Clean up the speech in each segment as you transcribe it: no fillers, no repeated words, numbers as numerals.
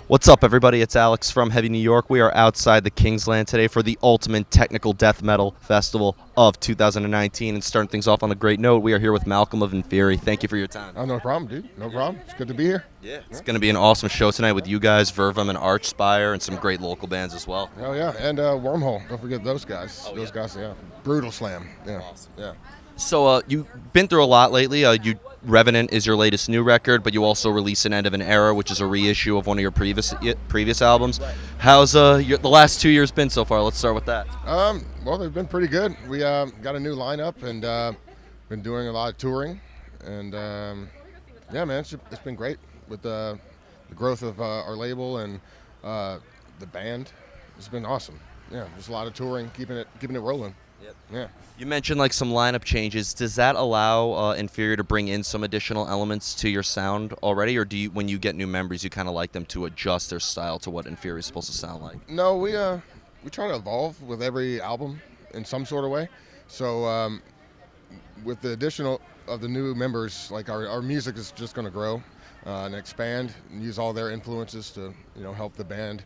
What's up, everybody? It's Alex from Heavy New York. We are outside the Kingsland today for the Ultimate Technical Death Metal Festival of 2019. And starting things off on a great note, we are here with Malcolm of Inferi. Thank you for your time. Oh, no problem, dude. No problem. It's good to be here. Yeah, it's going to be an awesome show tonight with you guys, Vervum and Archspire, and some great local bands as well. Oh, yeah. And Wormhole. Don't forget those guys. Oh, those yeah. guys, yeah. Brutal Slam. Yeah. Awesome. Yeah. So you've been through a lot lately. Revenant is your latest new record, but you also released an End of an Era, which is a reissue of one of your previous albums. How's the last 2 years been so far? Let's start with that. Well, they've been pretty good. We got a new lineup and been doing a lot of touring. And, yeah, man, it's been great with the growth of our label and the band. It's been awesome. Yeah, just a lot of touring, keeping it rolling. Yep. Yeah. You mentioned like some lineup changes. Does that allow Inferi to bring in some additional elements to your sound already, or do you, when you get new members, you kind of like them to adjust their style to what Inferi is supposed to sound like? No, we try to evolve with every album in some sort of way. So with the additional of the new members, like our music is just going to grow and expand and use all their influences to help the band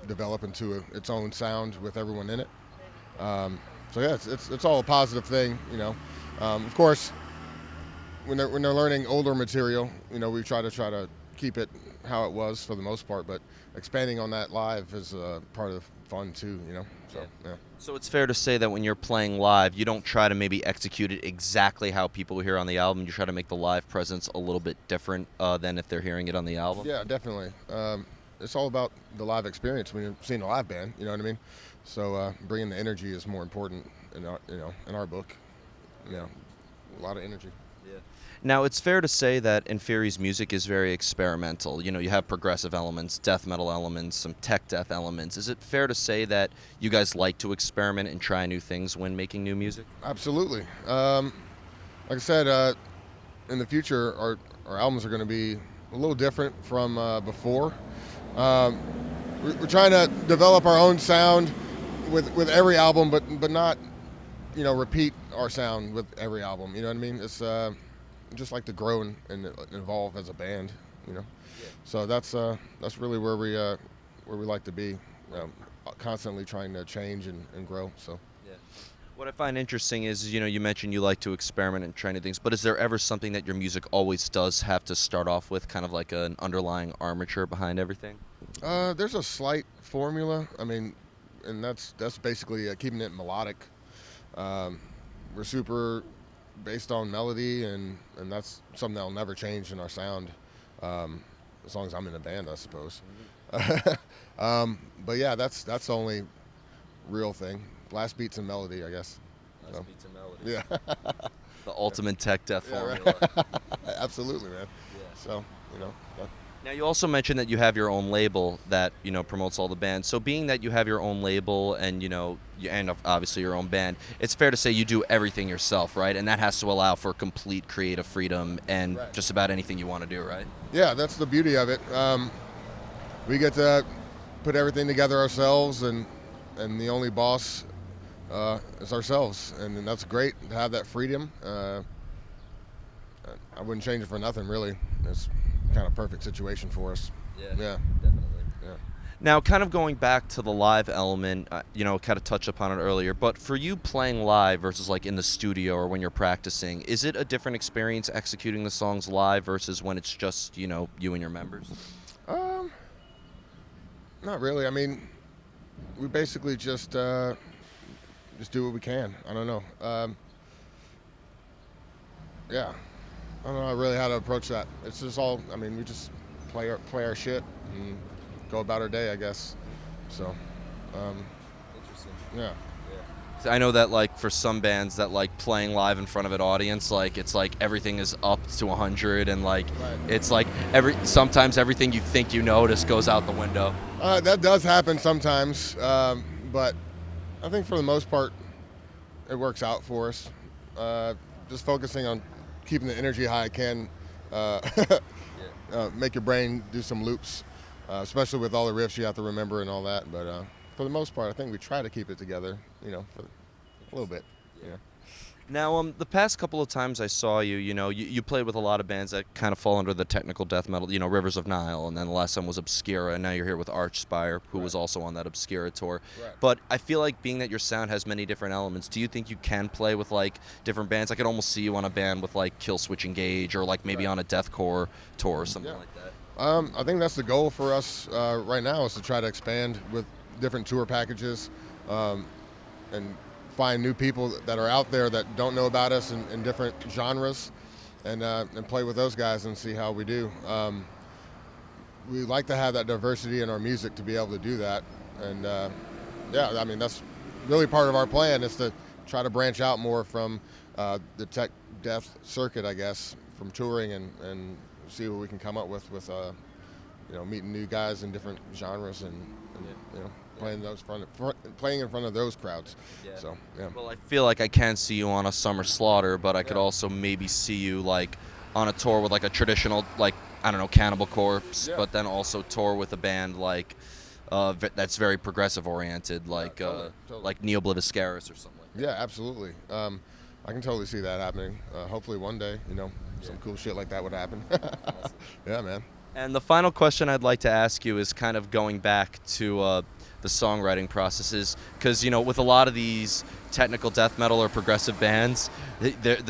develop into its own sound with everyone in it. So yeah, it's all a positive thing, Of course, when they're learning older material, we try to keep it how it was for the most part, but expanding on that live is part of fun too, So yeah. So it's fair to say that when you're playing live, you don't try to maybe execute it exactly how people hear on the album. You try to make the live presence a little bit different than if they're hearing it on the album. Yeah, definitely. It's all about the live experience when you're seeing a live band. You know what I mean? So bringing the energy is more important in our book. A lot of energy. Yeah. Now it's fair to say that Inferi's music is very experimental. You have progressive elements, death metal elements, some tech death elements. Is it fair to say that you guys like to experiment and try new things when making new music? Absolutely. Like I said, in the future, our albums are going to be a little different from before. We're trying to develop our own sound with every album, but not repeat our sound with every album. You know what I mean? It's just like to grow and evolve as a band. Yeah. So that's really where we like to be, constantly trying to change and grow. So. Yeah. What I find interesting is, you mentioned you like to experiment and try new things, but is there ever something that your music always does have to start off with, kind of like an underlying armature behind everything? There's a slight formula. I mean, and that's basically keeping it melodic. We're super based on melody, and that's something that'll never change in our sound, as long as I'm in a band, I suppose. But yeah, that's the only real thing. Blast beats and melody, I guess. Blast beats and melody. Yeah. The ultimate tech death Right. formula. Absolutely, man. Yeah. So Now, you also mentioned that you have your own label that, promotes all the bands. So being that you have your own label and, and obviously your own band, it's fair to say you do everything yourself, right? And that has to allow for complete creative freedom and Right. just about anything you want to do, right? yeah, that's the beauty of it. We get to put everything together ourselves, and the only boss is ourselves, and that's great to have that freedom. I wouldn't change it for nothing, really. It's kind of perfect situation for us. Yeah. Definitely. Yeah. Now, kind of going back to the live element, kind of touched upon it earlier, but for you playing live versus like in the studio or when you're practicing, is it a different experience executing the songs live versus when it's just, you and your members? Not really. I mean, we basically just do what we can. I don't know. Yeah. I don't know really how to approach that. It's just all. I mean, we just play our shit and go about our day, I guess. So. Interesting. Yeah. I know that like for some bands that like playing live in front of an audience, like it's like everything is up to 100 and like Right. it's like sometimes everything you think you know just goes out the window. That does happen sometimes, but I think for the most part, it works out for us. Just focusing on keeping the energy high can make your brain do some loops, especially with all the riffs you have to remember and all that. But for the most part, I think we try to keep it together, for a little bit. Yeah. Now, the past couple of times I saw you, you played with a lot of bands that kind of fall under the technical death metal, Rivers of Nile, and then the last time was Obscura, and now you're here with Archspire, who was Right. also on that Obscura tour. Right. But I feel like being that your sound has many different elements, do you think you can play with, like, different bands? I could almost see you on a band with, like, Killswitch Engage, or, like, maybe Right. on a deathcore tour or something Yeah. like that. I think that's the goal for us right now is to try to expand with different tour packages, and find new people that are out there that don't know about us in different genres, and play with those guys and see how we do. We like to have that diversity in our music to be able to do that, and yeah, I mean that's really part of our plan is to try to branch out more from the tech death circuit, I guess, from touring and see what we can come up with meeting new guys in different genres and playing in front of those crowds. Yeah. So yeah. Well, I feel like I can see you on a Summer Slaughter, but I could also maybe see you, like, on a tour with, like, a traditional, like, I don't know, Cannibal Corpse, Yeah. but then also tour with a band like that's very progressive oriented, like totally. like Neobliviscaris or something like that. Yeah, absolutely. I can totally see that happening. Hopefully one day, some cool shit like that would happen. Awesome. Yeah, man. And the final question I'd like to ask you is kind of going back to the songwriting processes, because with a lot of these technical death metal or progressive bands,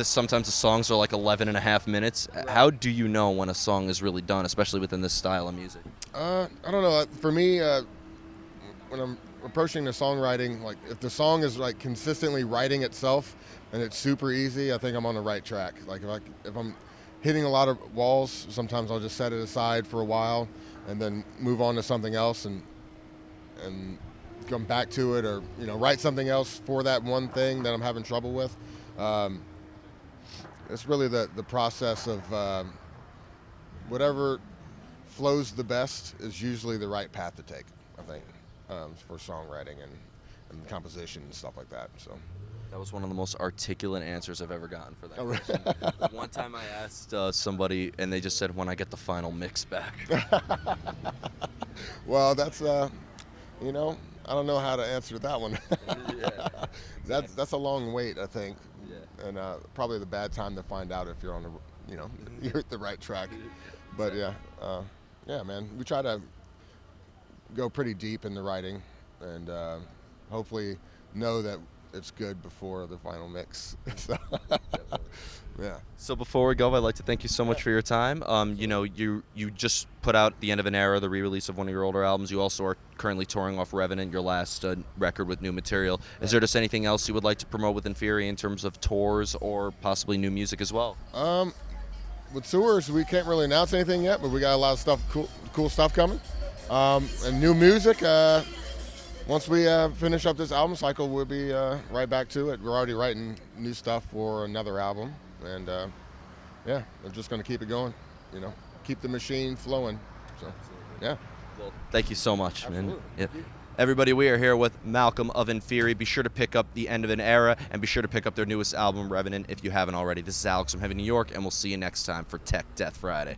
sometimes the songs are like 11 and a half minutes. How do you know when a song is really done, especially within this style of music? I don't know. For me, when I'm approaching the songwriting, like if the song is like consistently writing itself and it's super easy, I think I'm on the right track. Like if I'm hitting a lot of walls, sometimes I'll just set it aside for a while and then move on to something else and come back to it, or write something else for that one thing that I'm having trouble with. It's really the process of whatever flows the best is usually the right path to take, I think, for songwriting and composition and stuff like that. So That was one of the most articulate answers I've ever gotten for that Oh, really? question. One time I asked somebody, and they just said, when I get the final mix back. well, that's I don't know how to answer that one. Yeah. That's a long wait, I think, Yeah. and probably the bad time to find out if you're on you're at the right track. But yeah, man, we try to go pretty deep in the writing, and hopefully know that it's good before the final mix. So, yeah. So before we go, I'd like to thank you so much for your time. You just put out The End of an Era, the re-release of one of your older albums. You also are currently touring off Revenant, your last record with new material. Is there just anything else you would like to promote with Inferi in terms of tours or possibly new music as well? With tours, we can't really announce anything yet, but we got a lot of stuff, cool stuff coming, and new music. Once we finish up this album cycle, we'll be right back to it. We're already writing new stuff for another album, and yeah, we're just going to keep it going. Keep the machine flowing. So, yeah. Well, thank you so much, man. Absolutely. Yeah. Thank you. Everybody, we are here with Malcolm of Inferi. Be sure to pick up The End of an Era, and be sure to pick up their newest album, Revenant, if you haven't already. This is Alex from Heavy New York, and we'll see you next time for Tech Death Friday.